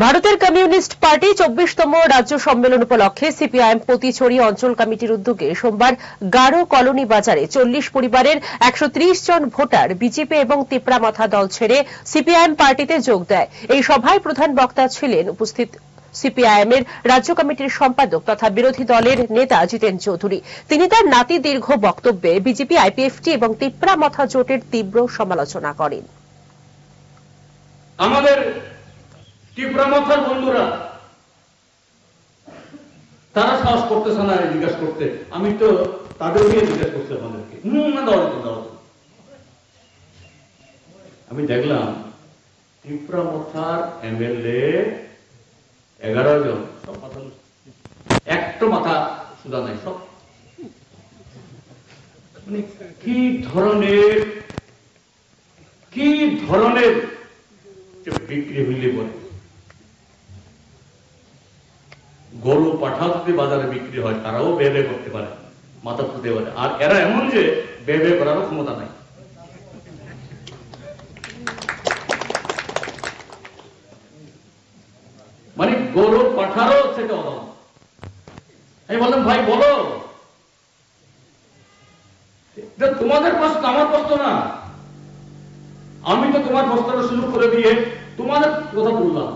ভারতের communist party ২৪তম রাজ্য সম্মেলন উপলক্ষে সিপিআইএম পতিছড়ি অঞ্চল কমিটির উদ্যোগে সোমবার গারো কলোনি বাজারে ৪০ পরিবারের ১৩০ জন ভোটার বিজেপি এবং তিপ্রামাথা দল ছেড়ে সিপিআইএম পার্টিতে যোগ দেয়। এই সভায় প্রধান বক্তা ছিলেন উপস্থিত সিপিআইএম এর রাজ্য কমিটির সম্পাদক তথা বিরোধী দলের নেতা জিতেন চৌধুরী। তিনি তার নাতি দীর্ঘ বক্তব্যে বিজেপি আইপিএফটি এবং তিপ্রামাথা জোটের তীব্র সমালোচনা করেন। আমাদের তিপ্রামাথার বন্ধুরা তারা সাহস করতেছে না জিজ্ঞাসা করতে, আমি তো তাদের নিয়ে জিজ্ঞাসা করছি আমাদেরকে আমি দেখলাম তিপ্রামাথার এমএলএ 11 জন, সব মাথা একটা মাথা সুদা নাই, সব মানে কি ধরনের বিক্রি হইলে বলে গরু পাঠা যদি বাজারে বিক্রি হয় তারাও ব্যয় করতে পারে, মাথা তুলতে পারে, আর এরা এমন যে ব্যয় করারও ক্ষমতা নাই। মানে গরু পাঠারও থেকে অভাব। আমি বললাম ভাই বলো, তোমাদের প্রশ্ন আমার প্রশ্ন না, আমি তো তোমার প্রশ্নটা শুরু করে দিয়ে তোমাদের কথা বললাম।